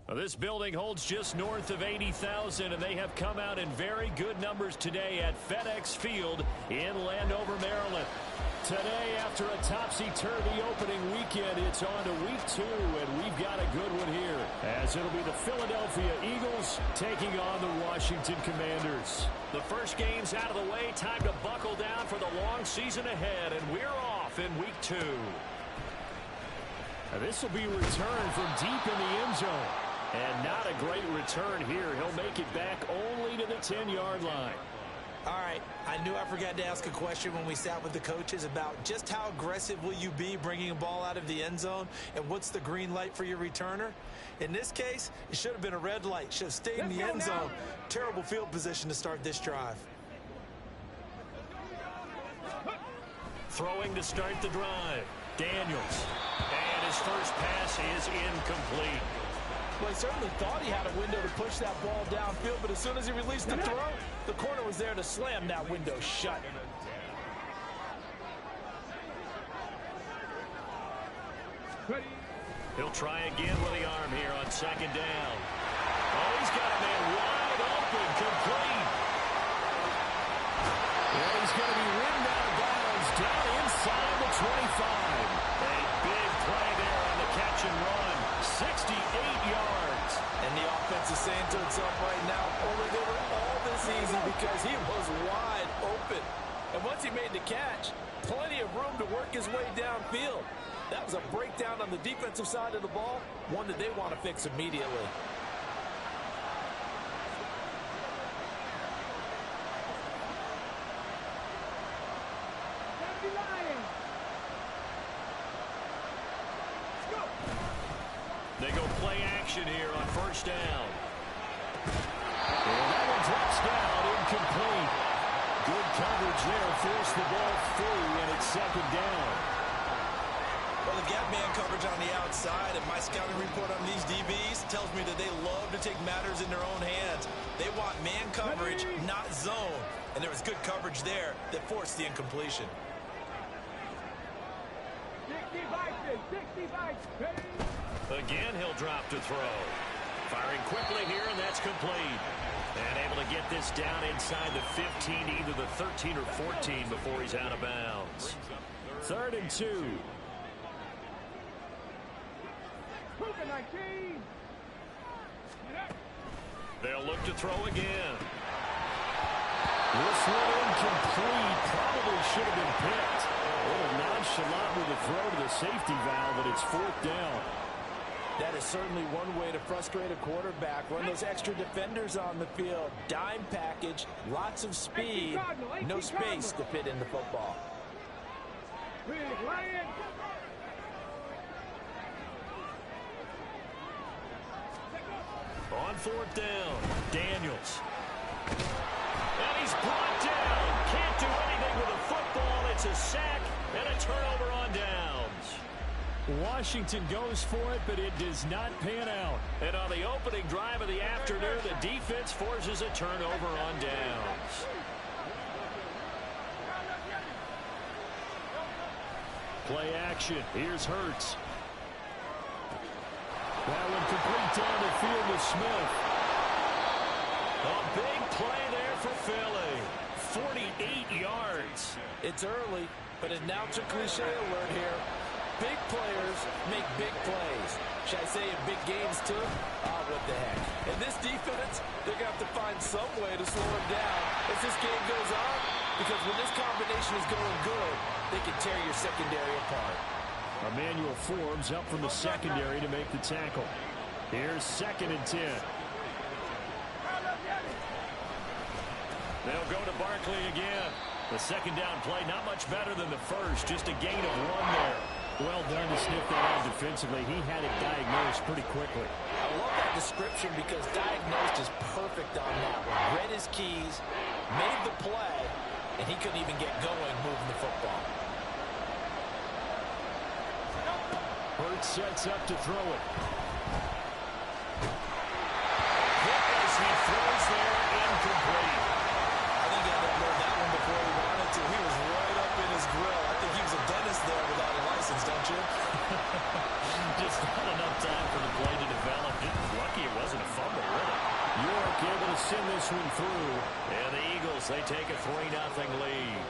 Well, this building holds just north of 80,000, and they have come out in very good numbers today at FedEx Field in Landover, Maryland. Today, after a topsy-turvy opening weekend, it's on to week 2, and we've got a good one here, as it'll be the Philadelphia Eagles taking on the Washington Commanders. The first game's out of the way. Time to buckle down for the long season ahead, and we're off in week 2. This will be returned from deep in the end zone. And not a great return here. He'll make it back only to the 10-yard line. All right, I knew I forgot to ask a question when we sat with the coaches about just how aggressive will you be bringing a ball out of the end zone, and what's the green light for your returner? In this case, it should have been a red light. Should have stayed in the end zone. Terrible field position to start this drive. Throwing to start the drive, Daniels. And his first pass is incomplete. Well, he certainly thought he had a window to push that ball downfield, but as soon as he released the throw, the corner was there to slam that window shut. He'll try again with the arm here on second down. Oh, he's got a man wide open, complete. And he's going to be ridden out of bounds down inside the 25. A big play there on the catch and run. 68 yards. And the offense is saying to itself right now, only they were all this easy because he was wide open. And once he made the catch, plenty of room to work his way downfield. That was a breakdown on the defensive side of the ball, one that they want to fix immediately. They go play action here on first down. And that one drops down, incomplete. Good coverage there, forced the ball free, and it's second down. Well, the gap man coverage on the outside, and my scouting report on these DBs tells me that they love to take matters in their own hands. They want man coverage, not zone. And there was good coverage there that forced the incompletion. 65. Again, he'll drop to throw. Firing quickly here, and that's complete. And able to get this down inside the 15, either the 13 or 14 before he's out of bounds. 3rd and 2. They'll look to throw again. This one incomplete. Probably should have been picked. A little nonchalant with the throw to the safety valve, but it's 4th down. That is certainly one way to frustrate a quarterback. Run those extra defenders on the field. Dime package, lots of speed, no space to fit in the football. On 4th down, Daniels. And he's brought down. Can't do anything with a football. It's a sack and a turnover on downs. Washington goes for it, but it does not pan out. And on the opening drive of the afternoon, the defense forces a turnover on downs. Play action. Here's Hurts. That one complete down the field with Smith. A big play there for Philly. 48 yards. It's early, but announce a cliche alert here. Big players make big plays. Should I say in big games too? What the heck. And this defense, they're going to have to find some way to slow him down as this game goes on, because when this combination is going good, they can tear your secondary apart. Emmanuel Forbes up from the secondary to make the tackle. Here's 2nd and 10. They'll go to Barkley again. The second down play, not much better than the first, just a gain of 1 there. Well done to sniff that out defensively. He had it diagnosed pretty quickly. I love that description because diagnosed is perfect on that one. Read his keys, made the play, and he couldn't even get going moving the football. Hurts sets up to throw it. Hit as he throws there, incomplete. I think he had to unload that one before he wanted to. He was right up in his grill. I think he was a dentist there without a license, don't you? Just not enough time for the play to develop. Lucky this one through. And the Eagles, they take a 3-0 lead.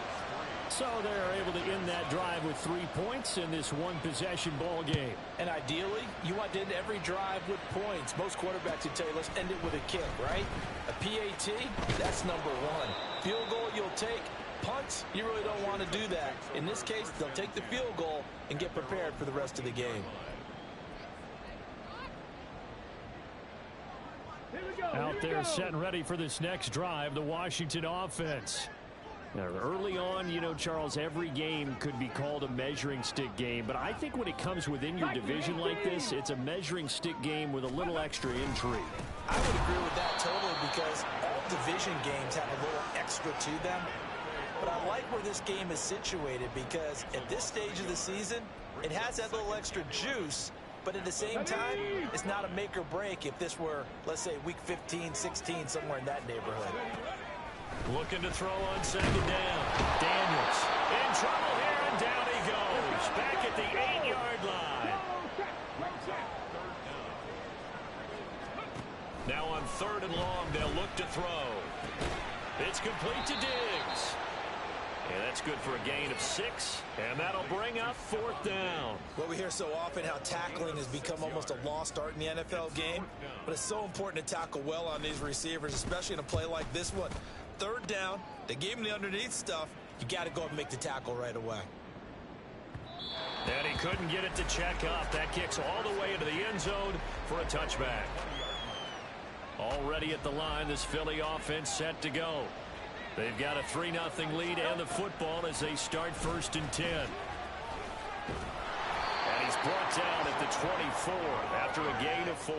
So they're able to end that drive with 3 points in this one-possession ball game. And ideally, you want to end every drive with points. Most quarterbacks would tell you, let's end it with a kick, right? A PAT, that's number one. Field goal, you'll take. Punts, you really don't want to do that. In this case, they'll take the field goal and get prepared for the rest of the game. Out there set and ready for this next drive, the Washington offense. Now, early on, you know, Charles, every game could be called a measuring stick game, but I think when it comes within your division like this, it's a measuring stick game with a little extra intrigue. I would agree with that totally because all division games have a little extra to them. But I like where this game is situated because at this stage of the season, it has that little extra juice, but at the same time, it's not a make or break if this were, let's say, week 15, 16, somewhere in that neighborhood. Looking to throw on second down. Daniels in trouble here, and down he goes. Back at the 8-yard line. Now on 3rd and long, they'll look to throw. It's complete to Diggs. And that's good for a gain of 6, and that'll bring up 4th down. Well, we hear so often how tackling has become almost a lost art in the NFL game, but it's so important to tackle well on these receivers, especially in a play like this one. 3rd down, they gave him the underneath stuff. You got to go and make the tackle right away. And he couldn't get it to check up. That kicks all the way into the end zone for a touchback. Already at the line, this Philly offense set to go. They've got a 3-0 lead and the football as they start 1st and 10. And he's brought down at the 24 after a gain of 4.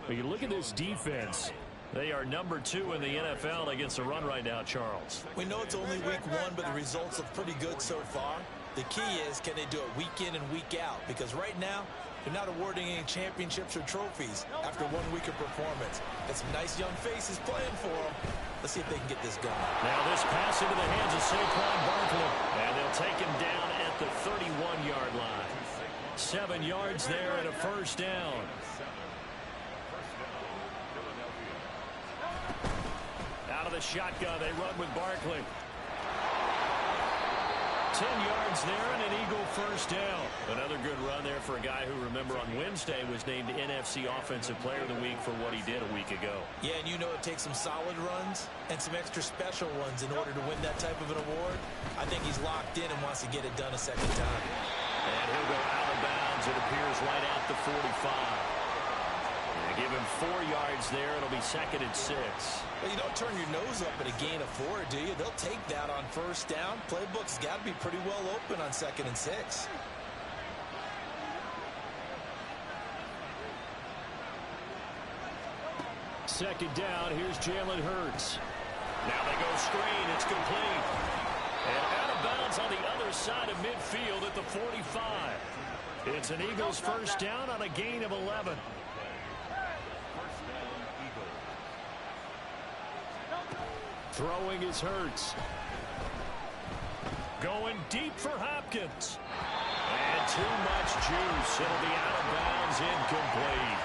But you look at this defense. They are number 2 in the NFL against the run right now, Charles. We know it's only week 1, but the results look pretty good so far. The key is, can they do it week in and week out? Because right now, they're not awarding any championships or trophies after 1 week of performance. Got some nice young faces playing for them. Let's see if they can get this going. Now this pass into the hands of Saquon Barkley. And they'll take him down at the 31-yard line. 7 yards there and a 1st down. Out of the shotgun, they run with Barkley. 10 yards there and an Eagle 1st down. Another good run there for a guy who, remember, on Wednesday was named NFC Offensive Player of the Week for what he did a week ago. Yeah, and you know it takes some solid runs and some extra special ones in order to win that type of an award. I think he's locked in and wants to get it done a second time. And he'll go out of bounds. It appears right at the 45. Give him 4 yards there. It'll be 2nd and 6. Well, you don't turn your nose up at a gain of 4, do you? They'll take that on 1st down. Playbook's got to be pretty well open on 2nd and 6. Second down. Here's Jalen Hurts. Now they go screen. It's complete. And out of bounds on the other side of midfield at the 45. It's an Eagles 1st down on a gain of 11. Throwing is Hurts. Going deep for Hopkins. And too much juice. It'll be out of bounds, incomplete.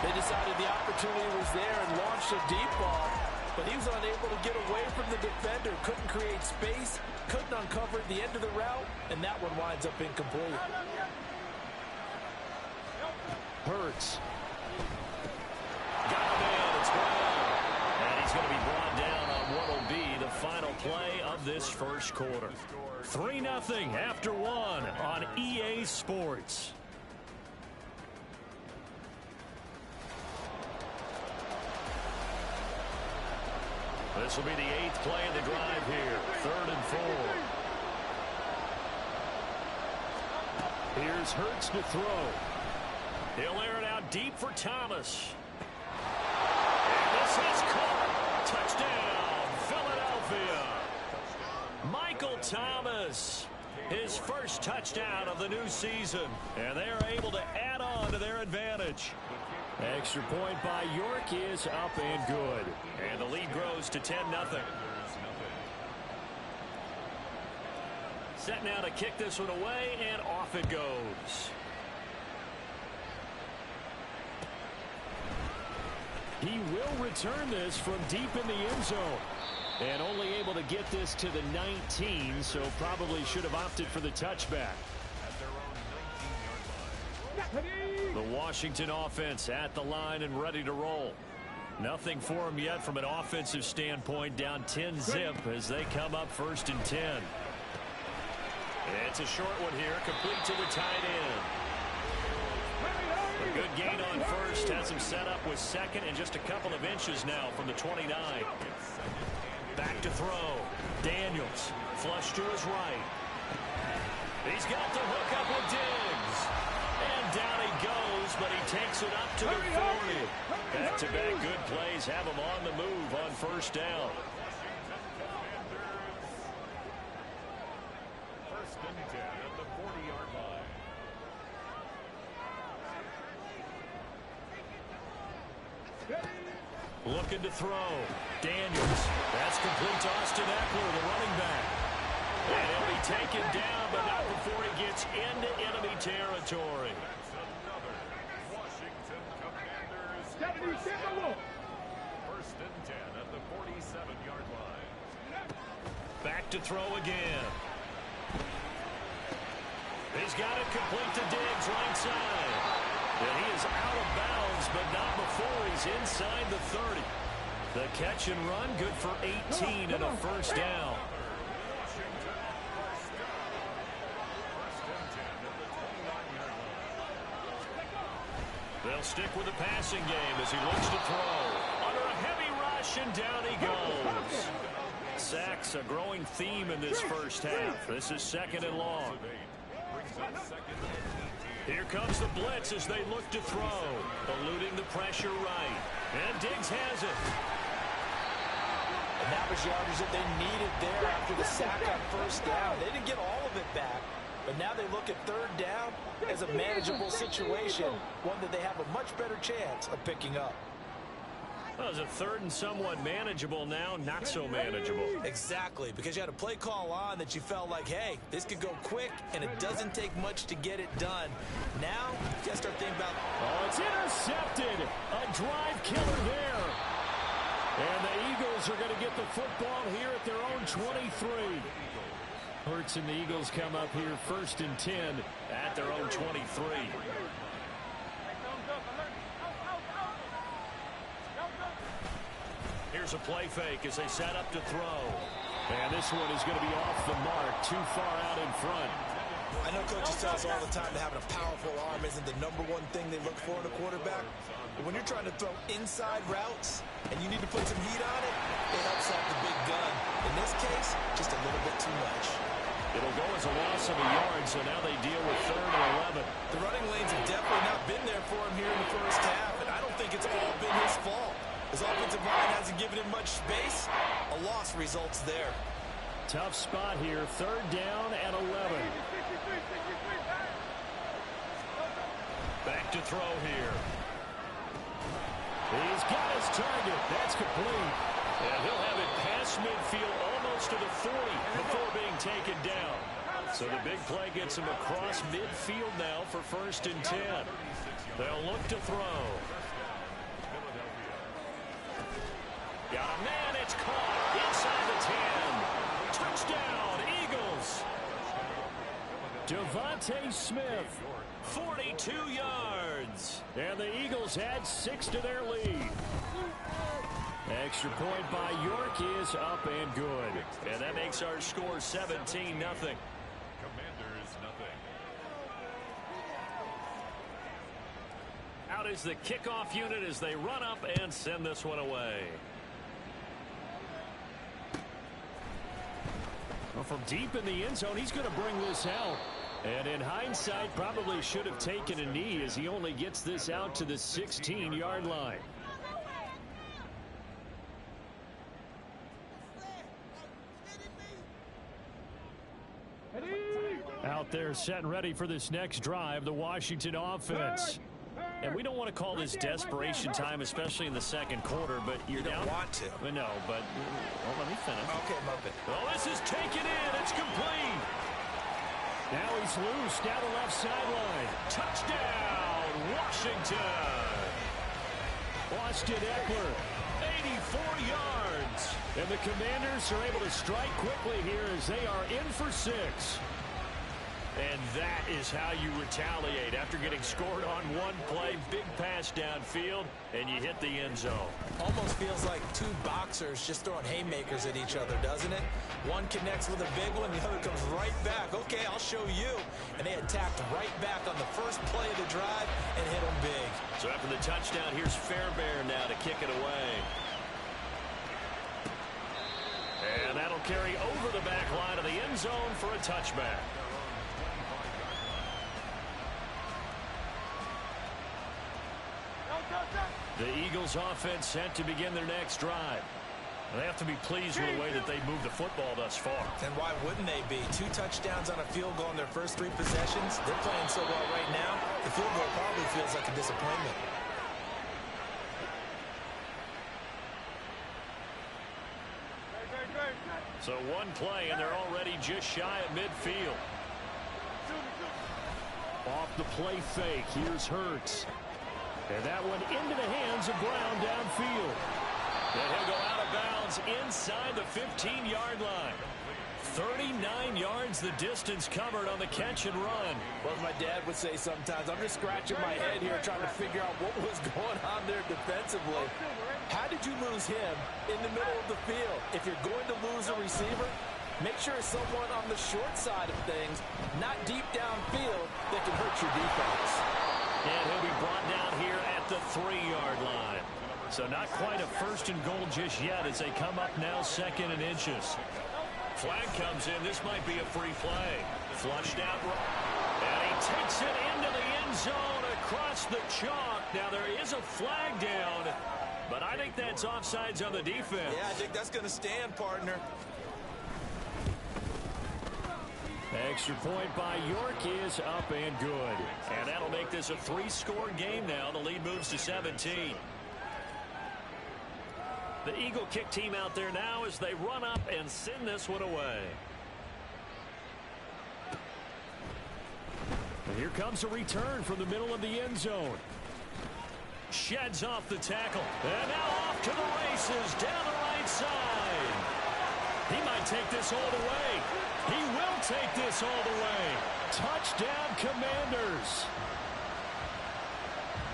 They decided the opportunity was there and launched a deep ball, but he was unable to get away from the defender. Couldn't create space, couldn't uncover the end of the route, and that one winds up incomplete. Hurts. Got him in. It's Brown. And he's going to be brought down on what will be the final play of this 1st quarter. 3-0 after 1 on EA Sports. This will be the 8th play of the drive here. 3rd and 4. Here's Hurts to throw. He'll air it out deep for Thomas. And this is caught. Touchdown, Philadelphia. Michael Thomas, his 1st touchdown of the new season. And they're able to add on to their advantage. Extra point by York is up and good. And the lead grows to 10-0. Set now to kick this one away, and off it goes. He will return this from deep in the end zone. And only able to get this to the 19, so probably should have opted for the touchback. The Washington offense at the line and ready to roll. Nothing for them yet from an offensive standpoint, down 10-zip as they come up 1st and 10. It's a short one here, complete to the tight end. A good gain on first, has him set up with second and just a couple of inches now from the 29. Back to throw. Daniels, flush to his right. He's got the hook up with Diggs. And down he goes, but he takes it up to the 40. Back-to-back good plays have him on the move on 1st down. 1st and 10 at the 40-yard line. Looking to throw. Daniels. That's complete to Austin Eckler, the running back. And he'll be taken down, but not before he gets into enemy territory. Washington Commanders. 1st and 10 at the 47-yard line. Back to throw again. He's got it complete to Diggs, right side. And he is out of bounds, but not before he's inside the 30. The catch and run, good for 18 and a 1st down. They'll stick with the passing game as he looks to throw. Under a heavy rush, and down he goes. Sacks, a growing theme in this 1st half. This is 2nd and long. Here comes the blitz as they look to throw. Eluding the pressure right. And Diggs has it. And that was yardage that they needed there after the sack on 1st down. They didn't get all of it back, but now they look at 3rd down as a manageable situation, one that they have a much better chance of picking up. Well, it was a 3rd and somewhat manageable, now not so manageable. Exactly, because you had a play call on that you felt like, hey, this could go quick, and it doesn't take much to get it done. Now, you got to start thinking about... Oh, it's intercepted. A drive killer there. And the Eagles are going to get the football here at their own 23. Hurts and the Eagles come up here 1st and 10 at their own 23. Here's a play fake as they set up to throw. And this one is going to be off the mark, too far out in front. I know coaches tell us all the time that having a powerful arm isn't the #1 thing they look for in a quarterback. But when you're trying to throw inside routes and you need to put some heat on it, it helps out the big gun. In this case, just a little bit too much. It'll go as a loss of a yard, so now they deal with 3rd and 11. The running lanes have definitely not been there for him here in the 1st half, and I don't think it's all been his fault. His offensive line hasn't given him much space. A loss results there. Tough spot here, 3rd down and 11. Back to throw here. He's got his target. That's complete. And he'll have it past midfield almost to the 40 before being taken down. So the big play gets him across midfield now for 1st and 10. They'll look to throw. Got a man, it's caught inside the 10. Touchdown, Eagles. Devontae Smith, 42 yards. And the Eagles add 6 to their lead. Extra point by York is up and good. And that makes our score 17-0. Commanders, nothing. Out is the kickoff unit as they run up and send this one away. Well, from deep in the end zone, he's going to bring this out. And in hindsight, probably should have taken a knee as he only gets this out to the 16-yard line. Out there set and ready for this next drive, the Washington offense. And we don't want to call this desperation time, especially in the 2nd quarter, but you're You don't down. want to. No, but well, let me finish. Okay, I'm open. Oh, this is taken in. It's complete. Now he's loose down the left sideline. Touchdown, Washington. Austin Eckler, 84 yards. And the Commanders are able to strike quickly here as they are in for 6. And that is how you retaliate after getting scored on one play. Big pass downfield, and you hit the end zone. Almost feels like two boxers just throwing haymakers at each other, doesn't it? One connects with a big one, the other comes right back. Okay, I'll show you. And they attacked right back on the first play of the drive and hit them big. So after the touchdown, here's Fairbairn now to kick it away. And that'll carry over the back line of the end zone for a touchback. The Eagles offense set to begin their next drive. They have to be pleased with the way that they've moved the football thus far. And why wouldn't they be? 2 touchdowns on a field goal in their first 3 possessions. They're playing so well right now, the field goal probably feels like a disappointment. So one play, and they're already just shy of midfield. Off the play fake, here's Hurts. And that one into the hands of Brown downfield. And he'll go out of bounds inside the 15-yard line. 39 yards the distance covered on the catch and run. Well, as my dad would say sometimes, I'm just scratching my head here trying to figure out what was going on there defensively. How did you lose him in the middle of the field? If you're going to lose a receiver, make sure it's someone on the short side of things, not deep downfield, that can hurt your defense. And he'll be brought down here at the 3-yard line. So not quite a first and goal just yet as they come up now 2nd and inches. Flag comes in. This might be a free play. Flushed out. And he takes it into the end zone across the chalk. Now there is a flag down, but I think that's offsides on the defense. Yeah, I think that's going to stand, partner. Extra point by York is up and good. And that'll make this a 3-score game now. The lead moves to 17. The Eagle kick team out there now as they run up and send this one away. And here comes a return from the middle of the end zone. Sheds off the tackle. And now off to the races down the right side. He might take this all the way. He will take this all the way. Touchdown, Commanders.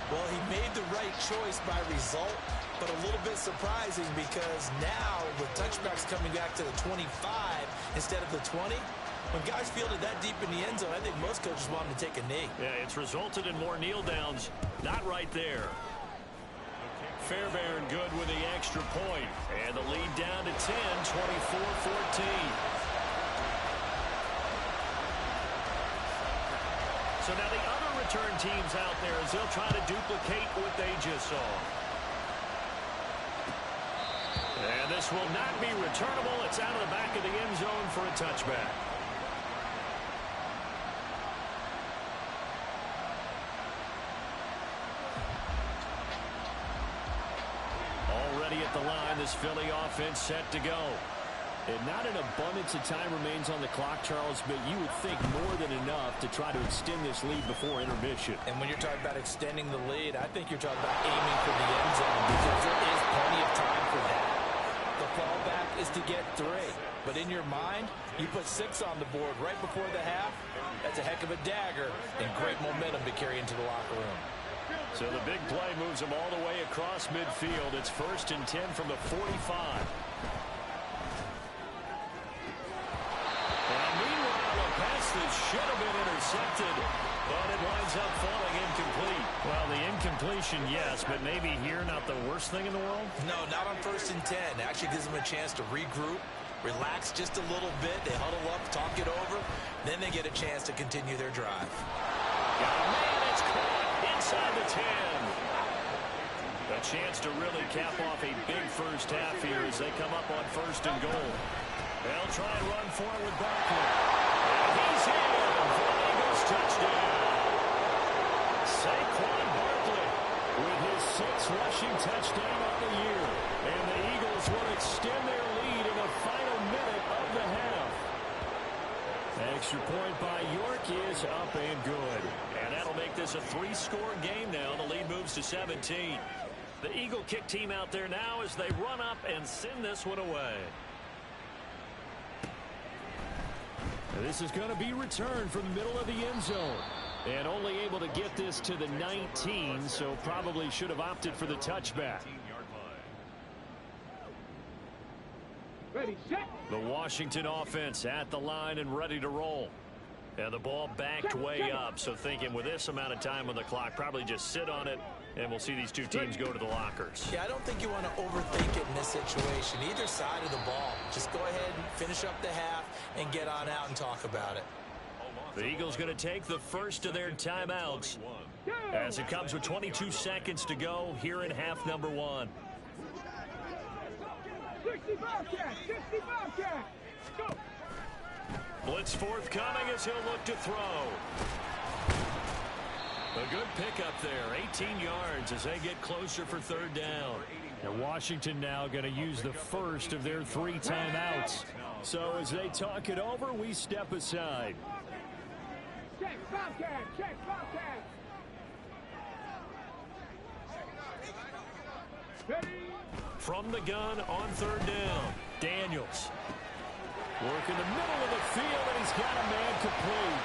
Well, he made the right choice by result, but a little bit surprising because now with touchbacks coming back to the 25 instead of the 20, when guys fielded that deep in the end zone, I think most coaches want them to take a knee. Yeah, it's resulted in more kneel downs. Not right there. Fairbairn good with the extra point. And the lead down to 10, 24-14. So now the other return teams out there as they'll try to duplicate what they just saw. And this will not be returnable. It's out of the back of the end zone for a touchback. Already at the line, this Philly offense set to go. And not an abundance of time remains on the clock, Charles, but you would think more than enough to try to extend this lead before intermission. And when you're talking about extending the lead, I think you're talking about aiming for the end zone because there is plenty of time for that. The fallback is to get 3. But in your mind, you put 6 on the board right before the half. That's a heck of a dagger and great momentum to carry into the locker room. So the big play moves them all the way across midfield. It's 1st and 10 from the 45. That should have been intercepted, but it winds up falling incomplete. Well, the incompletion, yes, but maybe here not the worst thing in the world? No, not on 1st and 10. Actually gives them a chance to regroup, relax just a little bit. They huddle up, talk it over. Then they get a chance to continue their drive. Oh, man, it's caught inside the 10. A chance to really cap off a big first half here as they come up on 1st and goal. They'll try and run for it with Barkley. He's in for an Eagles touchdown. Saquon Barkley with his 6th rushing touchdown of the year. And the Eagles will extend their lead in the final minute of the half. Extra point by York is up and good. And that'll make this a 3-score game now. The lead moves to 17. The Eagle kick team out there now as they run up and send this one away. This is going to be returned from the middle of the end zone. And only able to get this to the 19, so probably should have opted for the touchback. Ready, set. The Washington offense at the line and ready to roll. And the ball backed way up, so thinking with this amount of time on the clock, probably just sit on it, and we'll see these two teams go to the lockers. Yeah, I don't think you want to overthink it in this situation. Either side of the ball. Just go ahead and finish up the half and get on out and talk about it. The Eagles going to take the first of their timeouts as it comes with 22 seconds to go here in half number 1. 65 cat, 65 cat. Go. Blitz forthcoming as he'll look to throw. A good pickup there, 18 yards as they get closer for third down. And Washington now going to use the first of their 3 timeouts. So as they talk it over, we step aside. Check, Bobcat, check, Bobcat. Ready. From the gun on third down, Daniels. Work in the middle of the field, and he's got a man complete.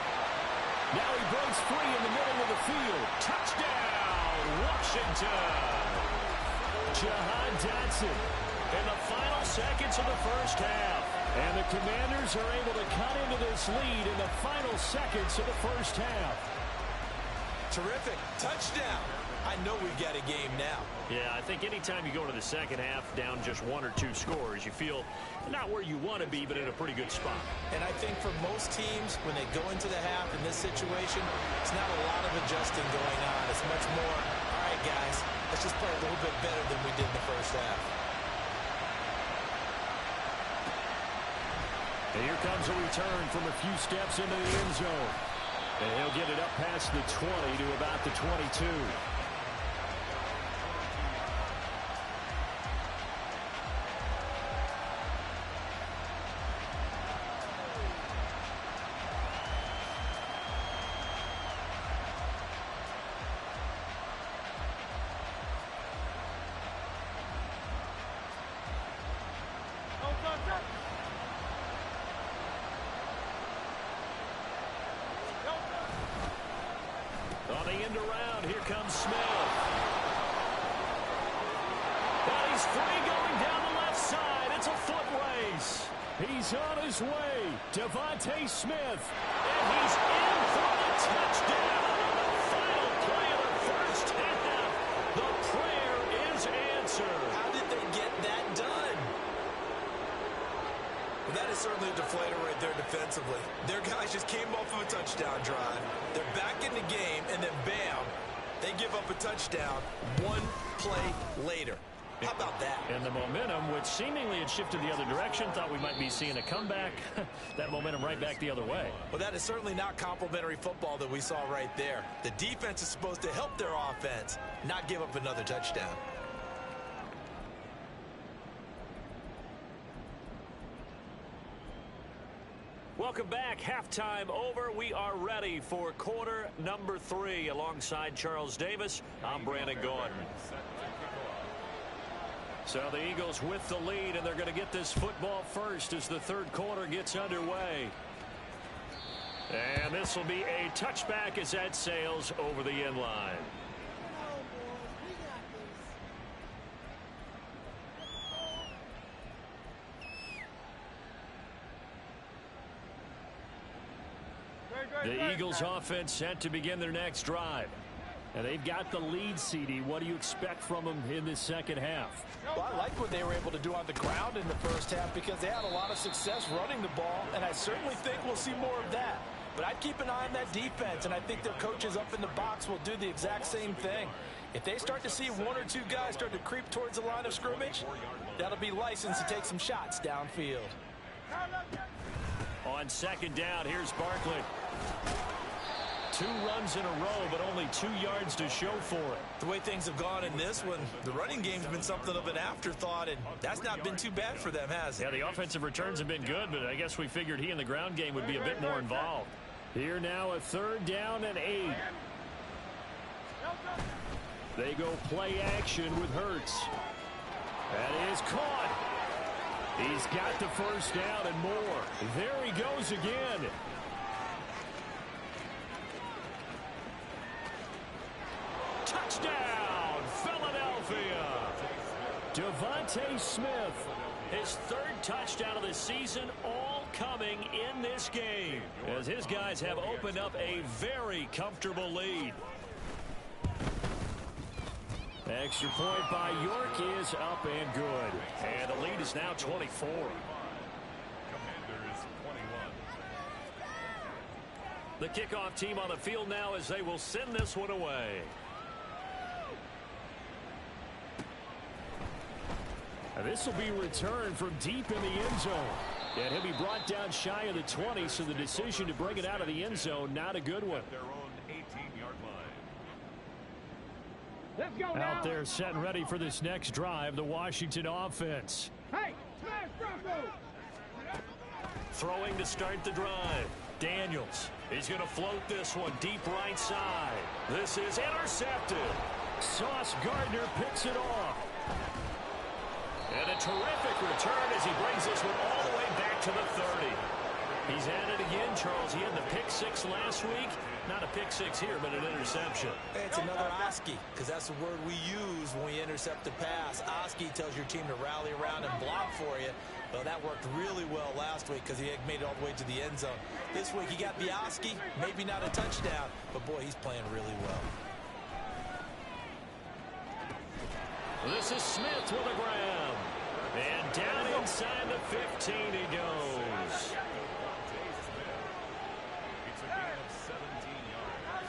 Now he breaks free in the middle of the field. Touchdown, Washington. Jahan Dotson in the final seconds of the first half. And the Commanders are able to cut into this lead in the final seconds of the first half. Terrific. Touchdown. I know we've got a game now. Yeah, I think anytime you go to the second half down just 1 or 2 scores, you feel not where you want to be, but in a pretty good spot. And I think for most teams, when they go into the half in this situation, it's not a lot of adjusting going on. It's much more, all right, guys, let's just play a little bit better than we did in the first half. And here comes a return from a few steps into the end zone. And he'll get it up past the 20 to about the 22. On the end around, here comes Smith. And he's free going down the left side. It's a foot race. He's on his way. Devontae Smith. And he's in for the touchdown on the final play of the first half. The prayer is answered. How did they get that done? Well, that is certainly a deflator right there defensively. Their guys just came off of a touchdown drive. They're back in the game, and then bam, they give up a touchdown 1 play later. How about that? And the momentum, which seemingly had shifted the other direction, thought we might be seeing a comeback. That momentum right back the other way. Well, that is certainly not complimentary football that we saw right there. The defense is supposed to help their offense, not give up another touchdown. Welcome back. Halftime over. We are ready for quarter number 3. Alongside Charles Davis, I'm Brandon Gordon. So the Eagles with the lead, and they're going to get this football first as the third quarter gets underway. And this will be a touchback as that sails over the end line. The Eagles offense set to begin their next drive. And they've got the lead, CD. What do you expect from them in this second half? Well, I like what they were able to do on the ground in the first half because they had a lot of success running the ball, and I certainly think we'll see more of that. But I'd keep an eye on that defense, and I think their coaches up in the box will do the exact same thing. If they start to see 1 or 2 guys start to creep towards the line of scrimmage, that'll be license to take some shots downfield. On second down, here's Barkley. 2 runs in a row, but only 2 yards to show for it. The way things have gone in this one, the running game's been something of an afterthought, and that's not been too bad for them, has it? Yeah, the offensive returns have been good, but I guess we figured he in the ground game would be a bit more involved. Here now a third down and 8. They go play action with Hurts. That is caught. He's got the first down and more. There he goes again. Touchdown, Philadelphia. Devontae Smith, his third touchdown of the season, all coming in this game, as his guys have opened up a very comfortable lead. Extra point by York is up and good. And the lead is now 24. Commanders 21. The kickoff team on the field now as they will send this one away. And this will be returned from deep in the end zone. And he'll be brought down shy of the 20, so the decision to bring it out of the end zone, not a good one. Their own 18-yard line. Let's go now. Out there set and ready for this next drive, the Washington offense. Hey, smash Bronco. Throwing to start the drive. Daniels. He's going to float this one deep right side. This is intercepted. Sauce Gardner picks it off. And a terrific return as he brings this one all the way back to the 30. He's at it again, Charles. He had the pick six last week. Not a pick six here, but an interception. It's another Oski, because that's the word we use when we intercept a pass. Oski tells your team to rally around and block for you. Well, that worked really well last week because he had made it all the way to the end zone. This week he got the Oski, maybe not a touchdown, but boy, he's playing really well. This is Smith with a grab. And down inside the 15 he goes. It's a gain of 17 yards.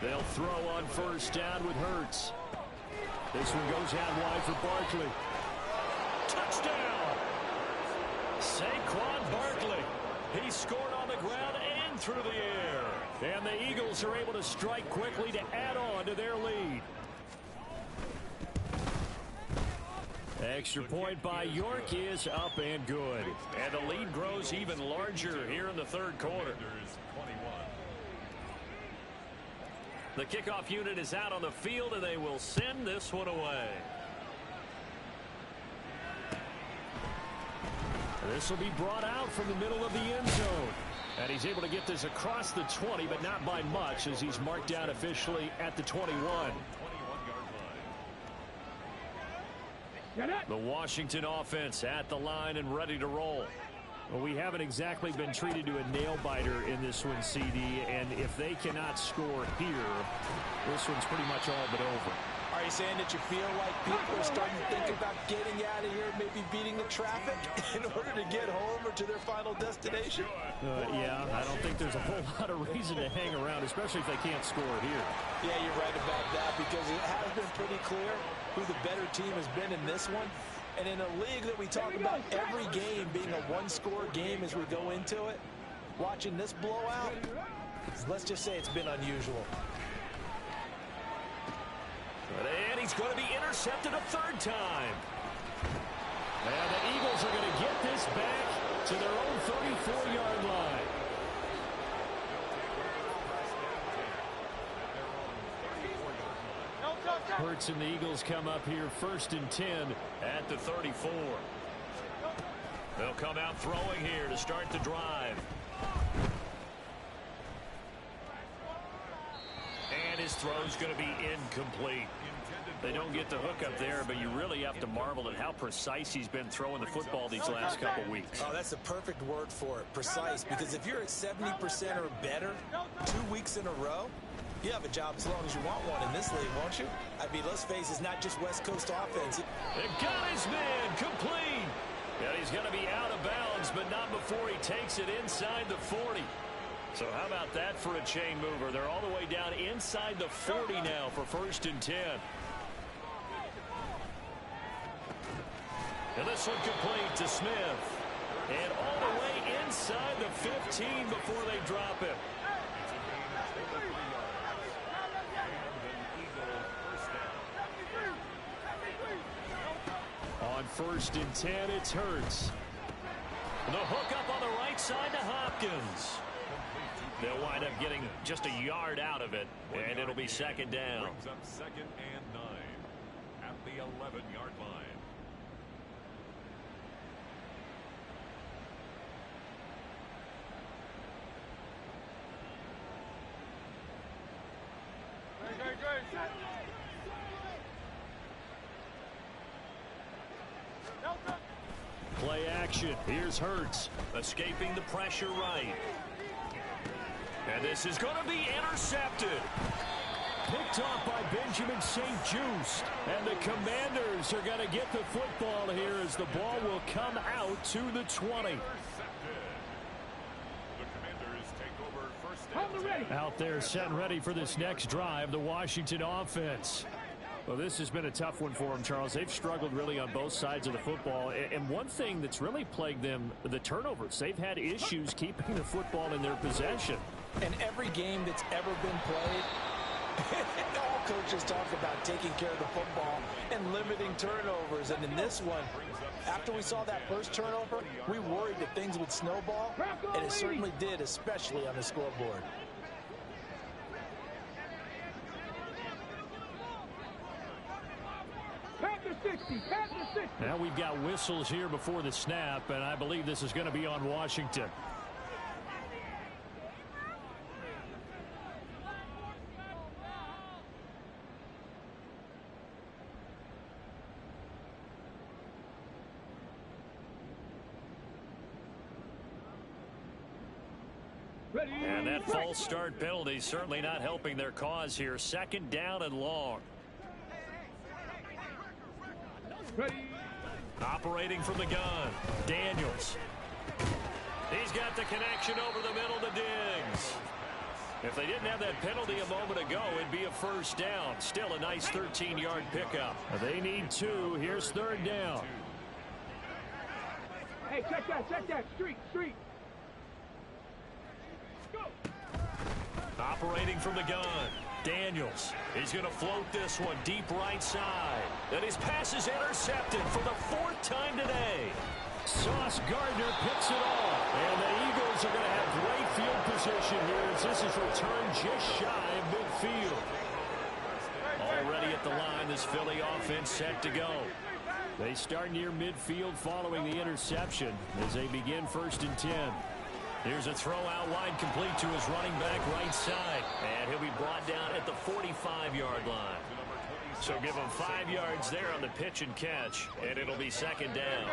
They'll throw on first down with Hurts. This one goes out wide for Barkley. Touchdown! Saquon Barkley. He scored on the ground and through the air. And the Eagles are able to strike quickly to add on to their lead. Extra point by York is up and good. And the lead grows even larger here in the third quarter. Commanders 21. The kickoff unit is out on the field, and they will send this one away. This will be brought out from the middle of the end zone. And he's able to get this across the 20, but not by much, as he's marked down officially at the 21. 21-yard line. The Washington offense at the line and ready to roll. Well, we haven't exactly been treated to a nail-biter in this one, CD, and if they cannot score here, this one's pretty much all but over. Are you saying that you feel like people are starting to think about getting out of here, maybe beating the traffic in order to get home or to their final destination? Yeah, I don't think there's a whole lot of reason to hang around, especially if they can't score here. Yeah, you're right about that, because it has been pretty clear who the better team has been in this one. And in a league that we talk about every game being a one-score game as we go into it, watching this blowout, let's just say it's been unusual. And he's going to be intercepted a third time. And the Eagles are going to get this back to their own 34-yard line. Hurts and the Eagles come up here first and 10 at the 34. They'll come out throwing here to start the drive. And his throw's going to be incomplete. They don't get the hook up there, but you really have to marvel at how precise he's been throwing the football these last couple weeks. Oh, that's the perfect word for it, precise, because if you're at 70% or better 2 weeks in a row, you have a job as long as you want one in this league, won't you? I mean, let's face it, it's not just West Coast offense. They got his man complete. And he's going to be out of bounds, but not before he takes it inside the 40. So how about that for a chain mover? They're all the way down inside the 40 now for first and 10. And this one complete to Smith. And all the way inside the 15 before they drop him. On first and 10, it's Hurts. The hook up on the right side to Hopkins. They'll wind up getting just a yard out of it, and it'll be second down. Brings up 2nd and 9 at the 11-yard line. Play action. Here's Hurts, escaping the pressure right. And this is going to be intercepted. Picked off by Benjamin St-Juste. And the Commanders are going to get the football here as the ball will come out to the 20. Out there set and ready for this next drive, the Washington offense. Well, this has been a tough one for them, Charles. They've struggled really on both sides of the football. And one thing that's really plagued them, the turnovers. They've had issues keeping the football in their possession. In every game that's ever been played, all coaches talk about taking care of the football and limiting turnovers. And in this one, after we saw that first turnover, we worried that things would snowball, and it certainly did, especially on the scoreboard. Now we've got whistles here before the snap, and I believe this is going to be on Washington. And that false start penalty certainly not helping their cause here. 2nd down and long. Operating from the gun, Daniels. He's got the connection over the middle to Diggs. If they didn't have that penalty a moment ago, it'd be a first down. Still a nice 13-yard pickup. They need 2. Here's 3rd down. Hey, check that. Street. Operating from the gun, Daniels. He's going to float this one deep right side. And his pass is intercepted for the 4th time today. Sauce Gardner picks it off. And the Eagles are going to have great field position here as this is returned just shy of midfield. Already at the line, this Philly offense set to go. They start near midfield following the interception as they begin 1st and 10. Here's a throw out wide, complete to his running back right side. And he'll be brought down at the 45-yard line. So give him 5 yards there on the pitch and catch, and it'll be 2nd down.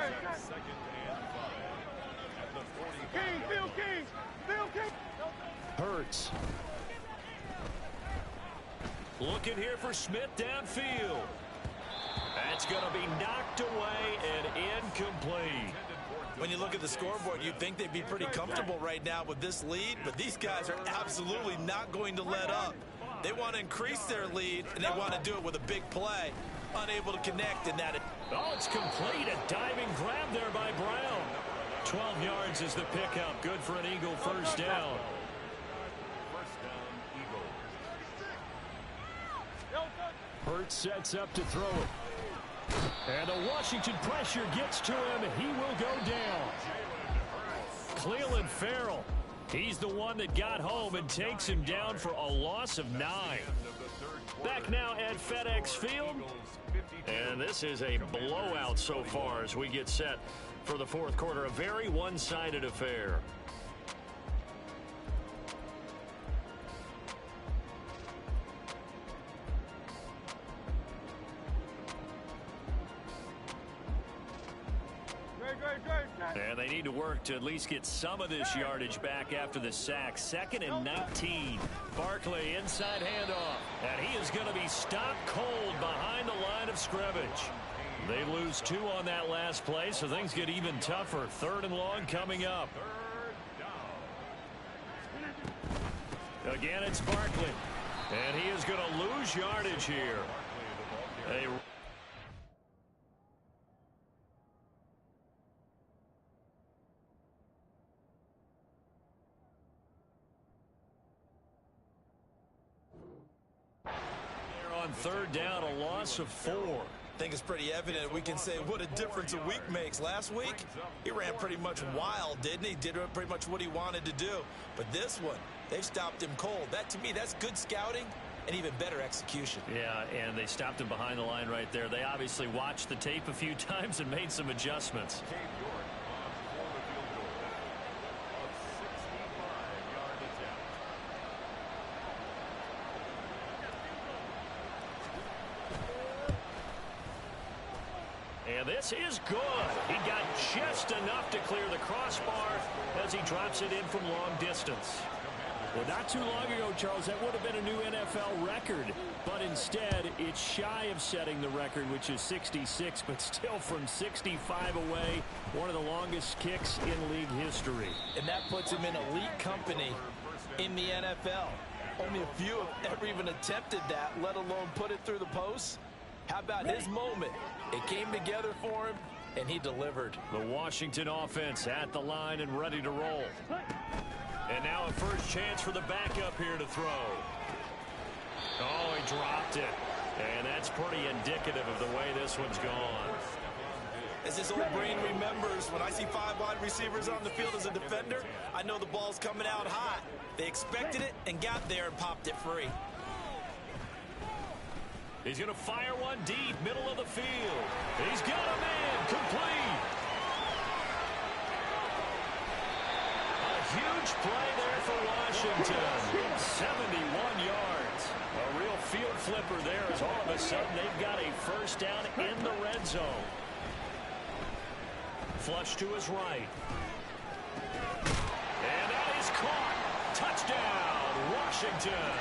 Hurts. Looking here for Smith downfield. That's going to be knocked away and incomplete. When you look at the scoreboard, you'd think they'd be pretty comfortable right now with this lead, but these guys are absolutely not going to let up. They want to increase their lead, and they want to do it with a big play. Unable to connect in that. Oh, it's complete. A diving grab there by Brown. 12 yards is the pickup. Good for an Eagle first down. Hurts sets up to throw it. And the Washington pressure gets to him. He will go down. Clelin Ferrell. He's the one that got home and takes him down for a loss of 9. Back now at FedEx Field. And this is a blowout so far as we get set for the 4th quarter. A very one-sided affair. And they need to work to at least get some of this yardage back after the sack. 2nd and 19. Barkley inside handoff. And he is going to be stopped cold behind the line of scrimmage. They lose 2 on that last play, so things get even tougher. 3rd and long coming up. Again, it's Barkley. And he is going to lose yardage here. On 3rd down, a loss of 4. I think it's pretty evident we can say what a difference a week makes. Last week, he ran pretty much wild, didn't he? Did pretty much what he wanted to do. But this one, they've stopped him cold. That, to me, that's good scouting and even better execution. Yeah, and they stopped him behind the line right there. They obviously watched the tape a few times and made some adjustments. And this is good. He got just enough to clear the crossbar as he drops it in from long distance. Well, not too long ago, Charles, that would have been a new NFL record. But instead, it's shy of setting the record, which is 66, but still from 65 away, one of the longest kicks in league history. And that puts him in elite company in the NFL. Only a few have ever even attempted that, let alone put it through the post. How about his moment? It came together for him, and he delivered. The Washington offense at the line and ready to roll. And now a first chance for the backup here to throw. Oh, he dropped it. And that's pretty indicative of the way this one's gone. As his old brain remembers, when I see 5 wide receivers on the field as a defender, I know the ball's coming out hot. They expected it and got there and popped it free. He's going to fire one deep, middle of the field. He's got a man, complete. A huge play there for Washington. 71 yards. A real field flipper there as all of a sudden they've got a first down in the red zone. Flush to his right. And that is caught. Touchdown, Washington.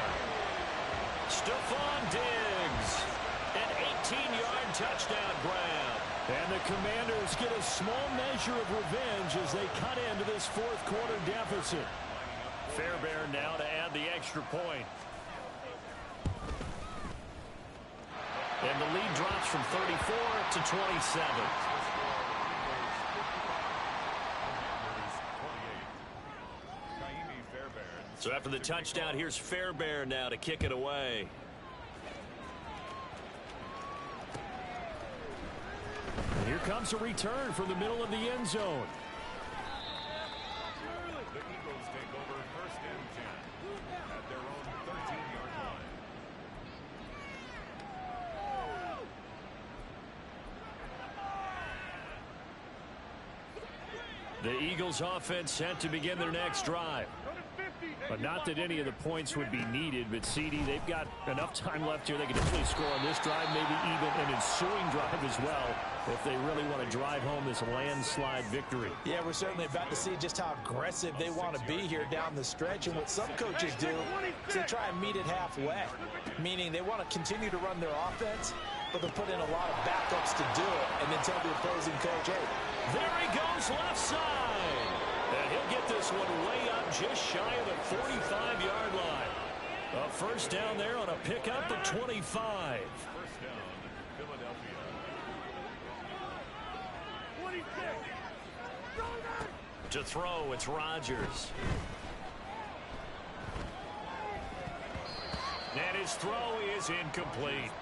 Stephon Diggs, an 18-yard touchdown grab. And the Commanders get a small measure of revenge as they cut into this fourth quarter deficit. Fairbairn now to add the extra point. And the lead drops from 34 to 27. So after the touchdown, here's Fairbairn now to kick it away. And here comes a return from the middle of the end zone. The Eagles take over first and 10 at their own 13-yard line. The Eagles offense set to begin their next drive. But not that any of the points would be needed, but CD, they've got enough time left here. They can definitely score on this drive, maybe even an ensuing drive as well, if they really want to drive home this landslide victory. Yeah, we're certainly about to see just how aggressive they want to be here down the stretch. And what some coaches do is they try and meet it halfway, meaning they want to continue to run their offense, but they'll put in a lot of backups to do it and then tell the opposing coach, hey, there he goes left side. And he'll get this one way up just shy of the 45-yard line. A first down there on a pickup at 25. First down, Philadelphia. To throw, it's Rodgers. And his throw is incomplete.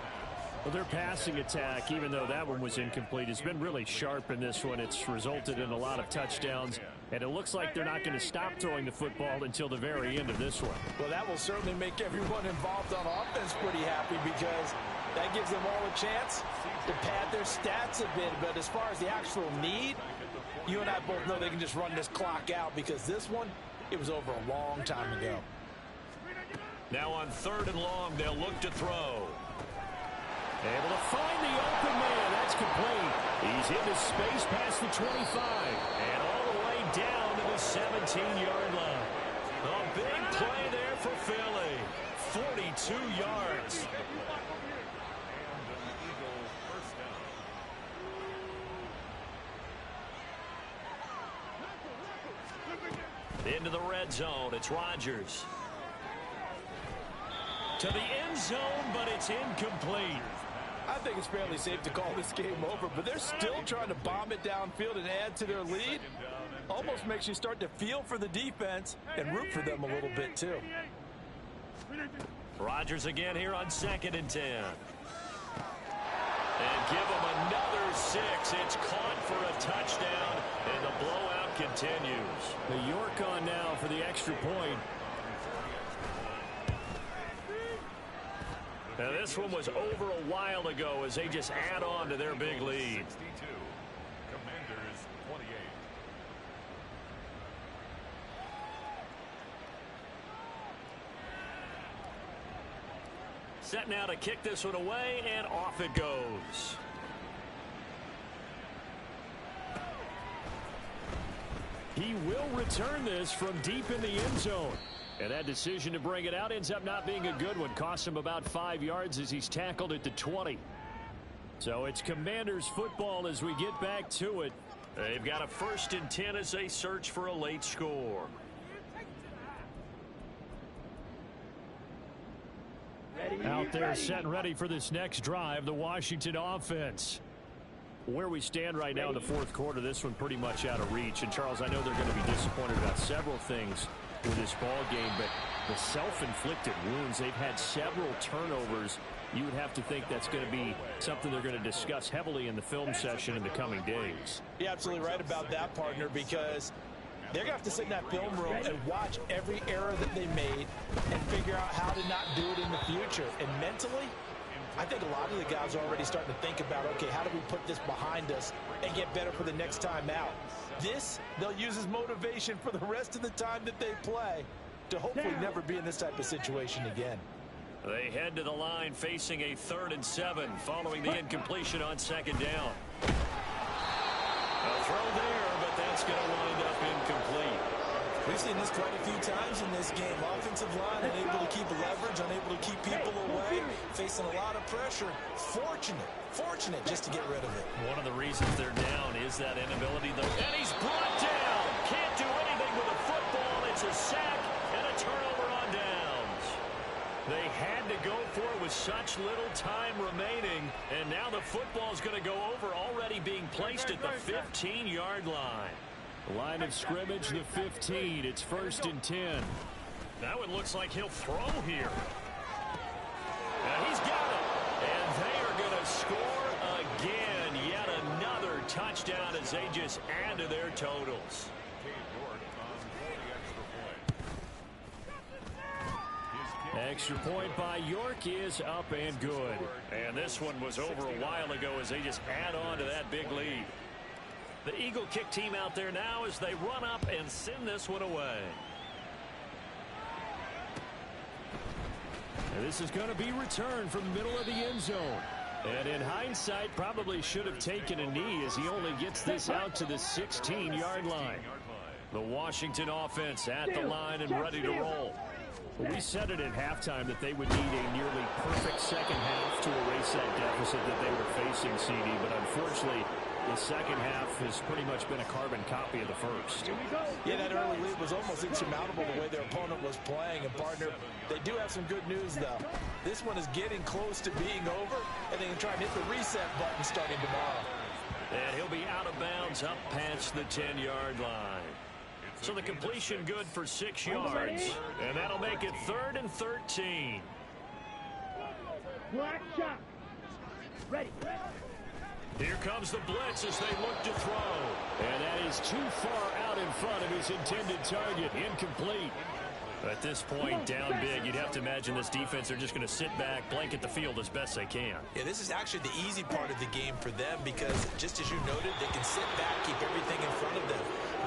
Well, their passing attack, even though that one was incomplete, has been really sharp in this one. It's resulted in a lot of touchdowns, and it looks like they're not going to stop throwing the football until the very end of this one. Well, that will certainly make everyone involved on offense pretty happy because that gives them all a chance to pad their stats a bit. But as far as the actual need, you and I both know they can just run this clock out because this one, it was over a long time ago. Now on 3rd and long, they'll look to throw. Able to find the open man. That's complete. He's into space past the 25 and all the way down to the 17-yard line. A big play there for Philly. 42 yards. Into the red zone. It's Rodgers. To the end zone, but it's incomplete. I think it's fairly safe to call this game over, but they're still trying to bomb it downfield and add to their lead. Almost makes you start to feel for the defense and root for them a little bit, too. Rodgers again here on 2nd and 10. And give them another 6. It's caught for a touchdown, and the blowout continues. The York on now for the extra point. Now this one was over a while ago as they just add on to their big lead. 62. Commanders 28. Set now to kick this one away, and off it goes. He will return this from deep in the end zone. And that decision to bring it out ends up not being a good one. Cost him about 5 yards as he's tackled at the 20. So it's Commanders football as we get back to it. They've got a 1st and 10 as they search for a late score. Out there set and ready for this next drive, the Washington offense. Where we stand right now in the 4th quarter, this one pretty much out of reach. And Charles, I know they're going to be disappointed about several things with this ball game, but the self-inflicted wounds, they've had several turnovers. You would have to think that's going to be something they're going to discuss heavily in the film session in the coming days. You're absolutely right about that, partner, because they're going to have to sit in that film room and watch every error that they made and figure out how to not do it in the future. And mentally, I think a lot of the guys are already starting to think about, okay, how do we put this behind us and get better for the next time out? This, they'll use as motivation for the rest of the time that they play to hopefully never be in this type of situation again. They head to the line facing a 3rd and 7 following the incompletion on 2nd down. A throw there, but that's going to wind up incomplete. We've seen this quite a few times in this game. Offensive line unable to keep leverage, unable to keep people away, facing a lot of pressure. Fortunate just to get rid of it. One of the reasons they're down is that inability, though. And he's brought down. Can't do anything with a football. It's a sack and a turnover on downs. They had to go for it with such little time remaining, and now the football's going to go over, already being placed at the 15-yard line. Line of scrimmage, the 15. It's 1st and 10. That one looks like he'll throw here. And he's got it. And they are going to score again. Yet another touchdown as they just add to their totals. Extra point by York is up and good. And this one was over a while ago as they just add on to that big lead. The Eagle kick team out there now as they run up and send this one away. And this is going to be returned from the middle of the end zone. And in hindsight, probably should have taken a knee as he only gets this out to the 16-yard line. The Washington offense at the line and ready to roll. We said it at halftime that they would need a nearly perfect second half to erase that deficit that they were facing, CD, but unfortunately, the second half has pretty much been a carbon copy of the first. Yeah, that early lead was almost insurmountable the way their opponent was playing. And, partner, they do have some good news, though. This one is getting close to being over, and they can try and hit the reset button starting tomorrow. And he'll be out of bounds up past the 10-yard line. So the completion good for 6 yards, and that'll make it 3rd and 13. Black shot. Ready. Here comes the blitz as they look to throw. And that is too far out in front of his intended target. Incomplete. At this point, down big, you'd have to imagine this defense are just going to sit back, blanket the field as best they can. Yeah, this is actually the easy part of the game for them because, just as you noted, they can sit back, keep everything in front of them.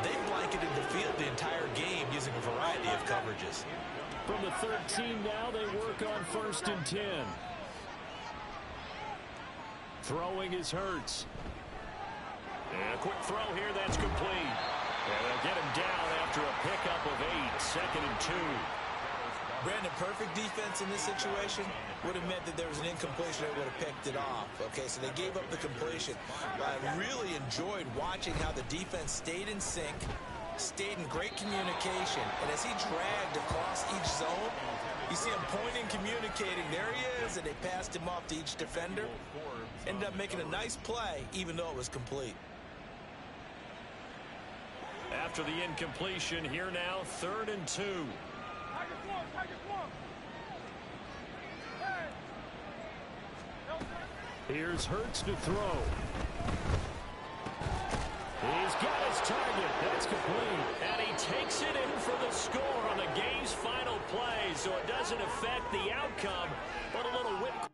They've blanketed the field the entire game using a variety of coverages. From the 13 now, they work on 1st and 10. Throwing is Hurts. And a quick throw here, that's complete. And they'll get him down after a pickup of 8, 2nd and 2. Brandon, perfect defense in this situation would have meant that there was an incompletion that would have picked it off. Okay, so they gave up the completion. But I really enjoyed watching how the defense stayed in sync, stayed in great communication, and as he dragged across each zone, you see him pointing, communicating. There he is, and they passed him off to each defender. Ended up making a nice play, even though it was complete. After the incompletion, here now, 3rd and 2. Here's Hurts to throw. He's got his target. That's complete. And he takes it in for the score on the game's final play, so it doesn't affect the outcome, but a little whip